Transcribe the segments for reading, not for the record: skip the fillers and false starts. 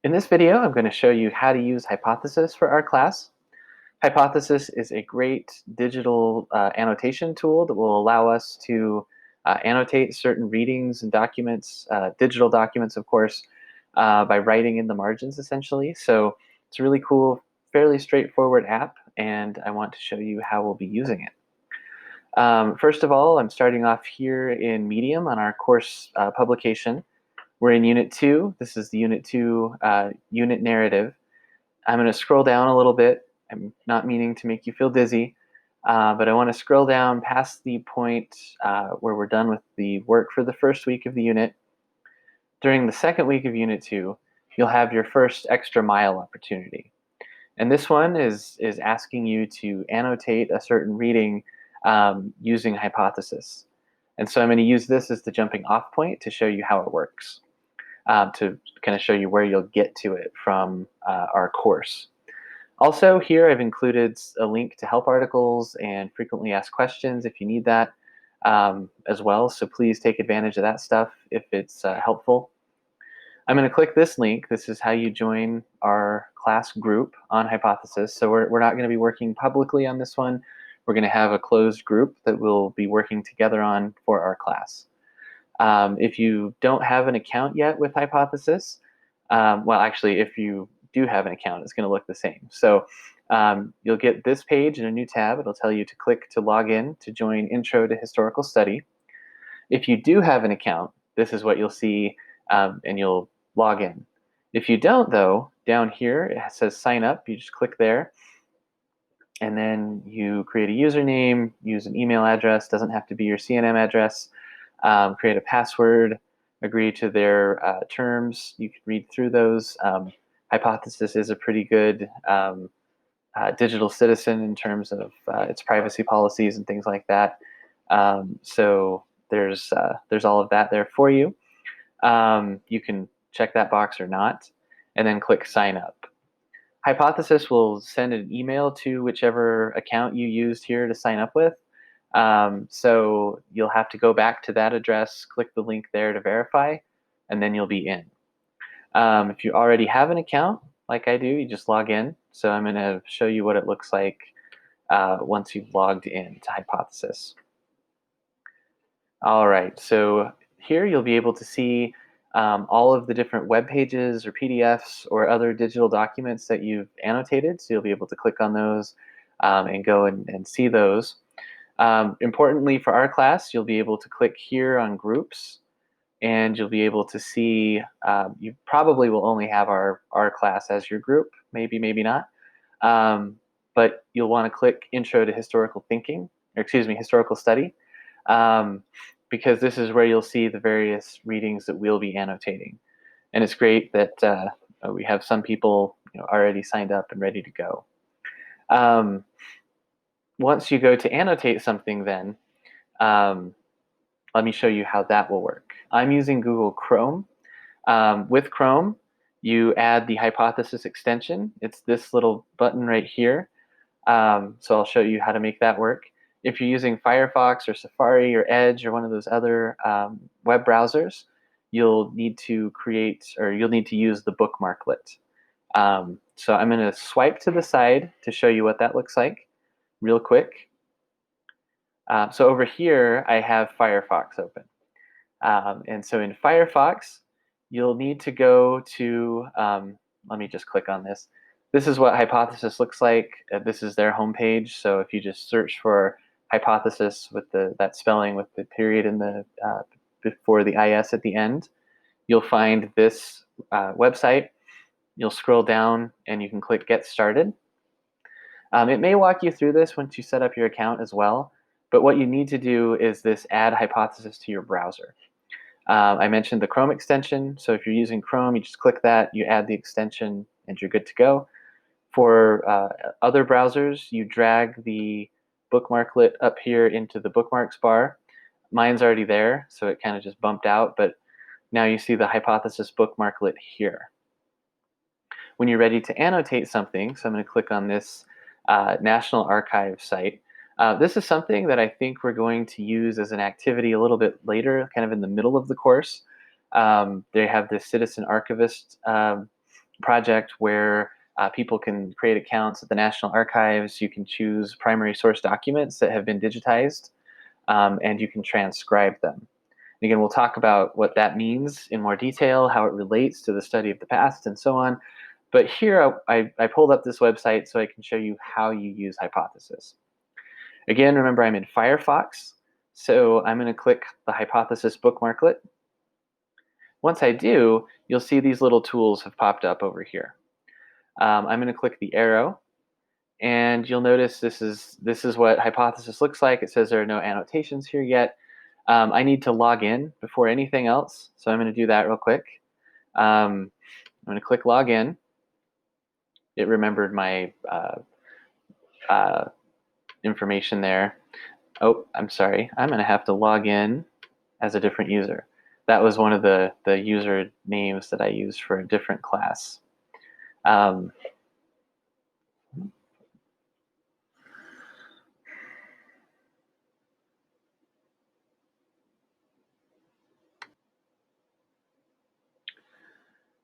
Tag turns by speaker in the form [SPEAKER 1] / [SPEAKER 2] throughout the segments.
[SPEAKER 1] In this video, I'm going to show you how to use Hypothesis for our class. Hypothesis is a great digital annotation tool that will allow us to annotate certain readings and documents, digital documents, of course, by writing in the margins, essentially. So it's a really cool, fairly straightforward app, and I want to show you how we'll be using it. First of all, I'm starting off here in Medium on our course publication. We're in Unit 2. This is the Unit 2 unit narrative. I'm going to scroll down a little bit. I'm not meaning to make you feel dizzy, but I want to scroll down past the point where we're done with the work for the first week of the unit. During the second week of Unit 2, you'll have your first extra mile opportunity. And this one is asking you to annotate a certain reading using Hypothesis. And so I'm going to use this as the jumping off point to show you how it works. To kind of show you where you'll get to it from our course. Also, here I've included a link to help articles and frequently asked questions if you need that as well. So please take advantage of that stuff if it's helpful. I'm going to click this link. This is how you join our class group on Hypothesis. So we're not going to be working publicly on this one. We're going to have a closed group that we'll be working together on for our class. If you don't have an account yet with Hypothesis, well, actually, if you do have an account, it's going to look the same. So you'll get this page in a new tab. It'll tell you to click to log in to join Intro to Historical Study. If you do have an account, this is what you'll see, and you'll log in. If you don't, though, down here it says sign up. You just click there, and then you create a username, use an email address. Doesn't have to be your CNM address. Create a password, agree to their terms. You can read through those. Hypothesis is a pretty good digital citizen in terms of its privacy policies and things like that. So there's all of that there for you. You can check that box or not, and then click sign up. Hypothesis will send an email to whichever account you used here to sign up with. So you'll have to go back to that address, click the link there to verify, and then you'll be in. If you already have an account, like I do, you just log in. So I'm going to show you what it looks like once you've logged in to Hypothesis. All right, so here you'll be able to see all of the different web pages or PDFs or other digital documents that you've annotated. So you'll be able to click on those and go and see those. Importantly for our class, you'll be able to click here on groups, and you'll be able to see, you probably will only have our class as your group, maybe not. But you'll want to click Intro to Historical Thinking, or excuse me, Historical Study, because this is where you'll see the various readings that we'll be annotating. And it's great that we have some people already signed up and ready to go. Once you go to annotate something then, let me show you how that will work. I'm using Google Chrome. With Chrome, you add the Hypothesis extension. It's this little button right here. So I'll show you how to make that work. If you're using Firefox or Safari or Edge or one of those other web browsers, you'll need to use the bookmarklet. So I'm going to swipe to the side to show you what that looks like real quick. So over here, I have Firefox open. And so in Firefox, you'll need to go to, let me just click on this. This is what Hypothesis looks like. This is their homepage. So if you just search for Hypothesis with that spelling with the period in the before the IS at the end, you'll find this website. You'll scroll down and you can click Get Started. It may walk you through this once you set up your account as well, but what you need to do is this Add Hypothesis to your browser. I mentioned the Chrome extension, so if you're using Chrome, you just click that, you add the extension, and you're good to go. For other browsers, you drag the bookmarklet up here into the bookmarks bar. Mine's already there, so it kind of just bumped out, but now you see the Hypothesis bookmarklet here. When you're ready to annotate something, so I'm going to click on this National Archive site. This is something that I think we're going to use as an activity a little bit later, kind of in the middle of the course. They have this citizen archivist project where people can create accounts at the National Archives. You can choose primary source documents that have been digitized, and you can transcribe them. And again, we'll talk about what that means in more detail, how it relates to the study of the past, and so on. But here I pulled up this website so I can show you how you use Hypothesis. Again, remember I'm in Firefox, so I'm going to click the Hypothesis bookmarklet. Once I do, you'll see these little tools have popped up over here. I'm going to click the arrow, and you'll notice this is what Hypothesis looks like. It says there are no annotations here yet. I need to log in before anything else, so I'm going to do that real quick. I'm going to click log in. It remembered my information there. Oh, I'm sorry. I'm going to have to log in as a different user. That was one of the user names that I used for a different class. All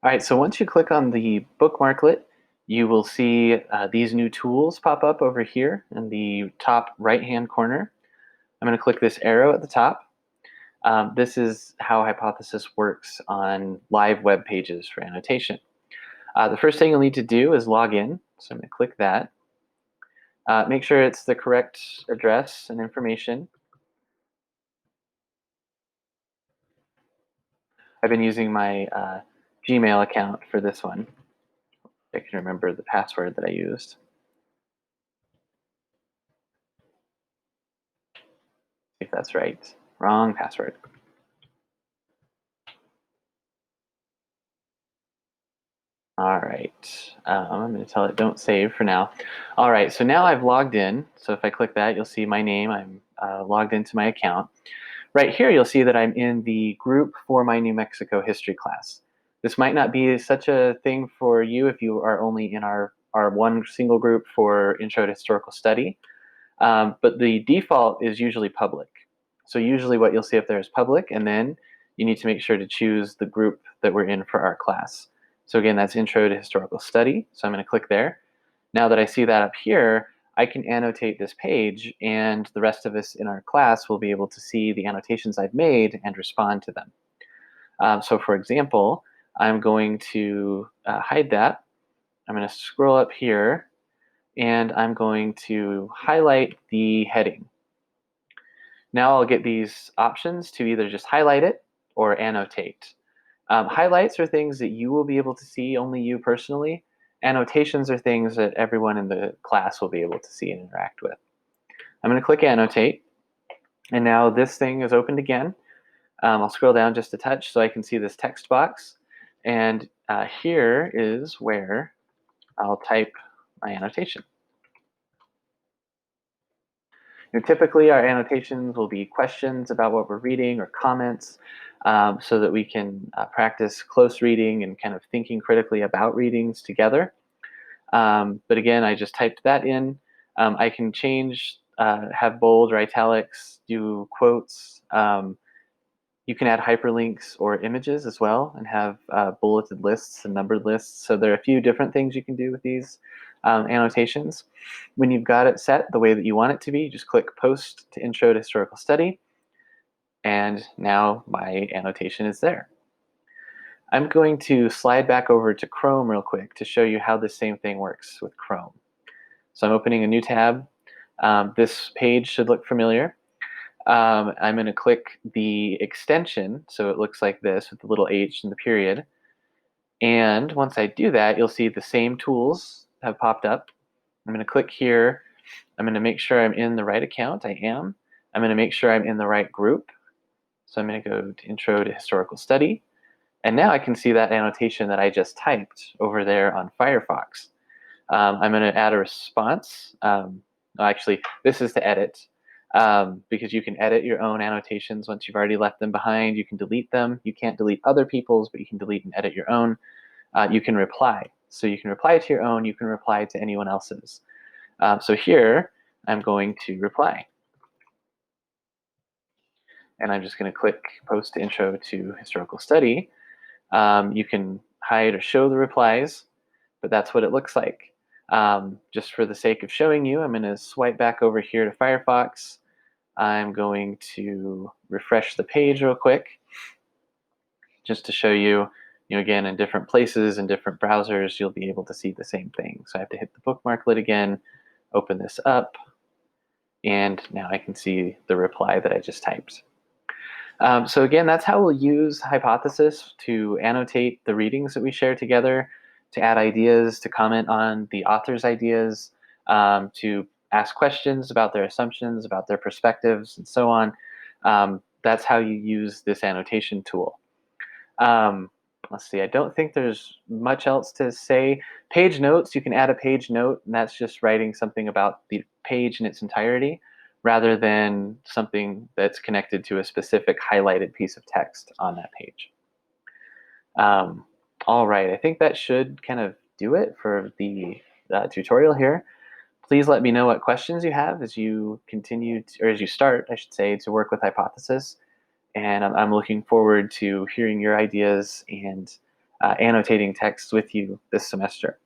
[SPEAKER 1] right, so once you click on the bookmarklet, you will see these new tools pop up over here in the top right-hand corner. I'm going to click this arrow at the top. This is how Hypothesis works on live web pages for annotation. The first thing you'll need to do is log in. So I'm going to click that. Make sure it's the correct address and information. I've been using my Gmail account for this one. I can remember the password that I used. See if that's right. Wrong password. All right, I'm going to tell it don't save for now. All right, so now I've logged in. So if I click that, you'll see my name. I'm logged into my account. Right here, you'll see that I'm in the group for my New Mexico history class. This might not be such a thing for you if you are only in our one single group for Intro to Historical Study, but the default is usually public. So usually what you'll see up there is public, and then you need to make sure to choose the group that we're in for our class. So again, that's Intro to Historical Study. So I'm going to click there. Now that I see that up here, I can annotate this page, and the rest of us in our class will be able to see the annotations I've made and respond to them. So for example, I'm going to hide that. I'm going to scroll up here, and I'm going to highlight the heading. Now I'll get these options to either just highlight it or annotate. Highlights are things that you will be able to see, only you personally. Annotations are things that everyone in the class will be able to see and interact with. I'm going to click annotate, and now this thing is opened again. I'll scroll down just a touch so I can see this text box, and here is where I'll type my annotation. Typically, our annotations will be questions about what we're reading or comments, so that we can practice close reading and kind of thinking critically about readings together. But again, I just typed that in. I can change, have bold or italics, do quotes. You can add hyperlinks or images as well and have bulleted lists and numbered lists. So there are a few different things you can do with these annotations. When you've got it set the way that you want it to be, just click Post to Intro to Historical Study, and now my annotation is there. I'm going to slide back over to Chrome real quick to show you how the same thing works with Chrome. So I'm opening a new tab. This page should look familiar. I'm going to click the extension, so it looks like this with the little H and the period. And once I do that, you'll see the same tools have popped up. I'm going to click here. I'm going to make sure I'm in the right account. I am. I'm going to make sure I'm in the right group. So I'm going to go to Intro to Historical Study. And now I can see that annotation that I just typed over there on Firefox. I'm going to add a response. Actually, this is to edit, because you can edit your own annotations once you've already left them behind. You can delete them. You can't delete other people's, but you can delete and edit your own. You can reply. So you can reply to your own. You can reply to anyone else's. So here, I'm going to reply. And I'm just going to click Post Intro to Historical Study. You can hide or show the replies, but that's what it looks like. Just for the sake of showing you, I'm going to swipe back over here to Firefox. I'm going to refresh the page real quick just to show you, again, in different places and different browsers, you'll be able to see the same thing. So I have to hit the bookmark lid again, open this up, and now I can see the reply that I just typed. So again, that's how we'll use Hypothesis to annotate the readings that we share together, to add ideas, to comment on the author's ideas, to ask questions about their assumptions, about their perspectives, and so on. That's how you use this annotation tool. Let's see, I don't think there's much else to say. Page notes, you can add a page note, and that's just writing something about the page in its entirety, rather than something that's connected to a specific highlighted piece of text on that page. All right, I think that should kind of do it for the tutorial here. Please let me know what questions you have as you continue, or as you start, I should say, to work with Hypothesis. And I'm looking forward to hearing your ideas and annotating texts with you this semester.